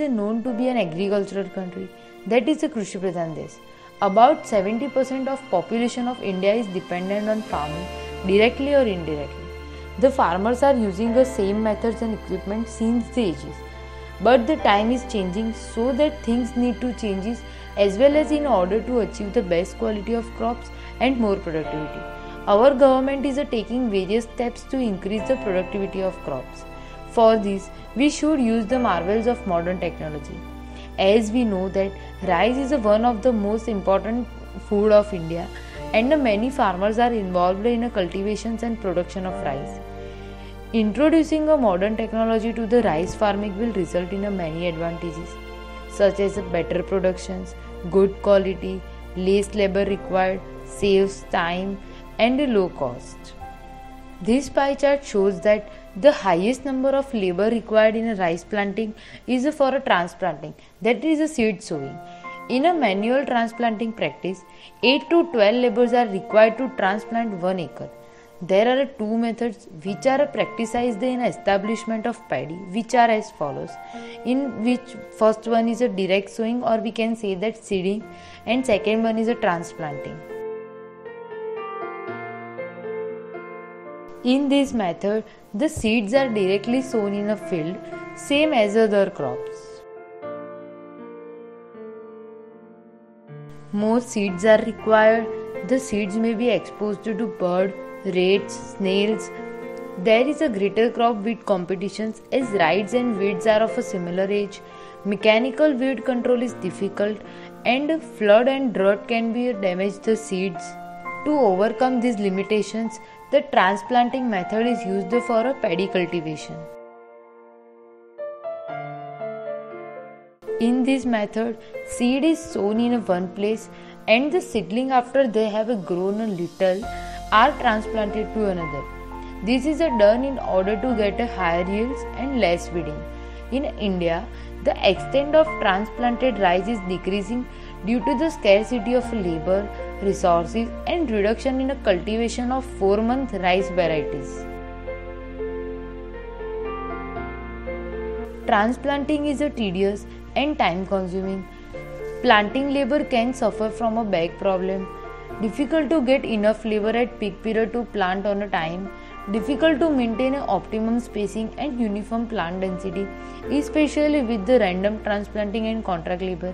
is known to be an agricultural country, that is a Krishi Pradhan Desh. About 70% of population of India is dependent on farming, directly or indirectly. The farmers are using the same methods and equipment since the ages. But the time is changing, so that things need to change as well as in order to achieve the best quality of crops and more productivity. Our government is taking various steps to increase the productivity of crops. For this, we should use the marvels of modern technology. As we know that rice is one of the most important food of India, and many farmers are involved in the cultivations and production of rice. Introducing a modern technology to the rice farming will result in many advantages, such as better productions, good quality, less labor required, saves time, and low cost. This pie chart shows that the highest number of labor required in a rice planting is for a transplanting, that is a seed sowing. In a manual transplanting practice, 8 to 12 laborers are required to transplant 1 acre. There are two methods which are practiced in establishment of paddy, which are as follows. In which first one is a direct sowing, or we can say that seeding, and second one is a transplanting. In this method, the seeds are directly sown in a field, same as other crops. More seeds are required. The seeds may be exposed to birds, rats, snails. There is a greater crop weed competitions as rides and weeds are of a similar age. Mechanical weed control is difficult, and flood and drought can be damage the seeds. To overcome these limitations, the transplanting method is used for a paddy cultivation. In this method, seed is sown in one place, and the seedling after they have grown a little are transplanted to another. This is done in order to get higher yields and less weeding. In India, the extent of transplanted rice is decreasing due to the scarcity of labor, resources, and reduction in the cultivation of 4-month rice varieties. Transplanting is tedious and time consuming. Planting labor can suffer from a back problem. Difficult to get enough labor at peak period to plant on a time. Difficult to maintain an optimum spacing and uniform plant density, especially with the random transplanting and contract labor.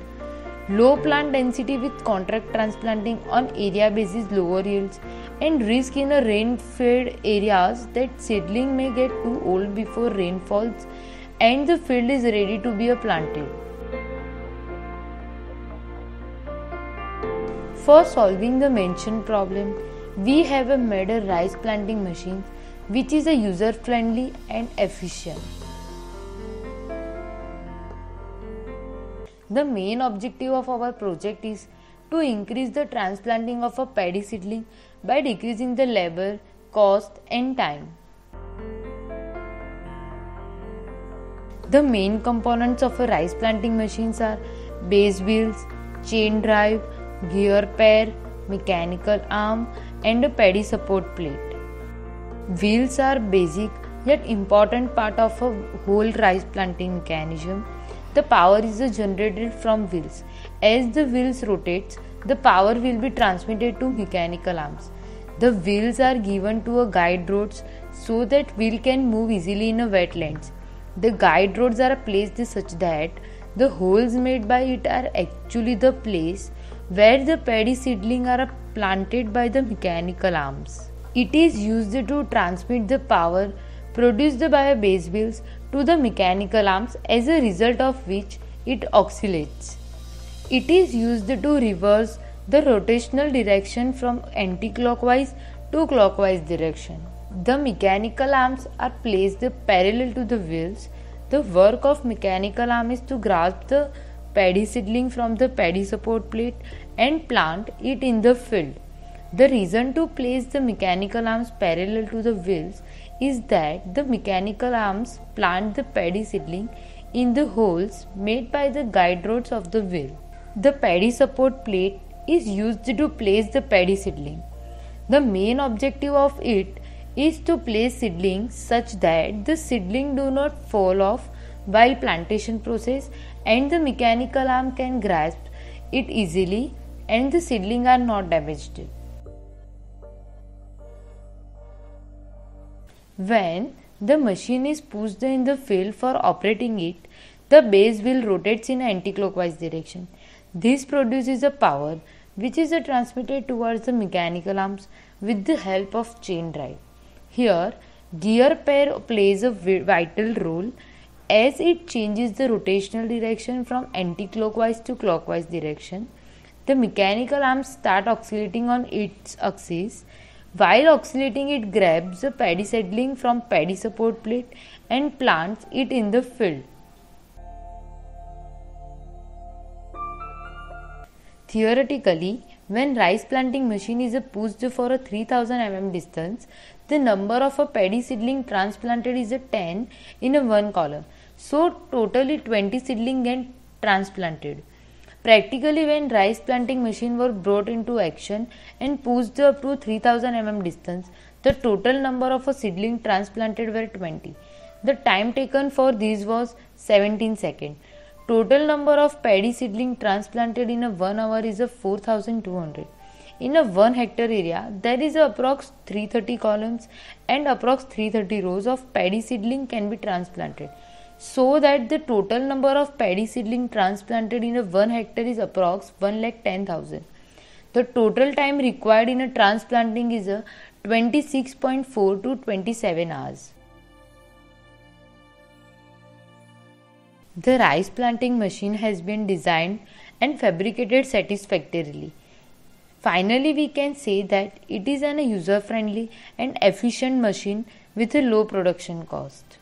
Low plant density with contract transplanting on area basis lower yields, and risk in a rain-fed areas that seedling may get too old before rain falls and the field is ready to be planted. For solving the mentioned problem, we have made a rice planting machine which is user-friendly and efficient. The main objective of our project is to increase the transplanting of a paddy seedling by decreasing the labor, cost and time. The main components of a rice planting machines are base wheels, chain drive, gear pair, mechanical arm and a paddy support plate. Wheels are basic yet important part of a whole rice planting mechanism. The power is generated from wheels. As the wheels rotates, the power will be transmitted to mechanical arms. The wheels are given to a guide roads so that wheel can move easily in a wetlands. The guide roads are placed such that the holes made by it are actually the place where the paddy seedling are planted by the mechanical arms. It is used to transmit the power produced by base wheels to the mechanical arms, as a result of which it oscillates. It is used to reverse the rotational direction from anti-clockwise to clockwise direction. The mechanical arms are placed parallel to the wheels. The work of mechanical arm is to grasp the paddy seedling from the paddy support plate and plant it in the field. The reason to place the mechanical arms parallel to the wheels is that the mechanical arms plant the paddy seedling in the holes made by the guide rods of the wheel. The paddy support plate is used to place the paddy seedling. The main objective of it is to place seedlings such that the seedling do not fall off while plantation process and the mechanical arm can grasp it easily and the seedling are not damaged. When the machine is pushed in the field for operating it, the base wheel rotates in anti-clockwise direction. This produces a power which is transmitted towards the mechanical arms with the help of chain drive. Here, gear pair plays a vital role as it changes the rotational direction from anti-clockwise to clockwise direction. The mechanical arms start oscillating on its axis. While oscillating, it grabs the paddy seedling from paddy support plate and plants it in the field. Theoretically, when rice planting machine is pushed for a 3000 mm distance, the number of a paddy seedling transplanted is 10 in one column. So totally 20 seedling get transplanted. Practically, when rice planting machine were brought into action and pushed up to 3000 mm distance, the total number of a seedling transplanted were 20. The time taken for this was 17 seconds. Total number of paddy seedling transplanted in a 1 hour is 4200. In a 1 hectare area, there is approx 330 columns and approx 330 rows of paddy seedling can be transplanted, so that the total number of paddy seedling transplanted in a 1 hectare is approx 1,10,000. The total time required in a transplanting is 26.4 to 27 hours. The rice planting machine has been designed and fabricated satisfactorily. Finally, we can say that it is an user-friendly and efficient machine with a low production cost.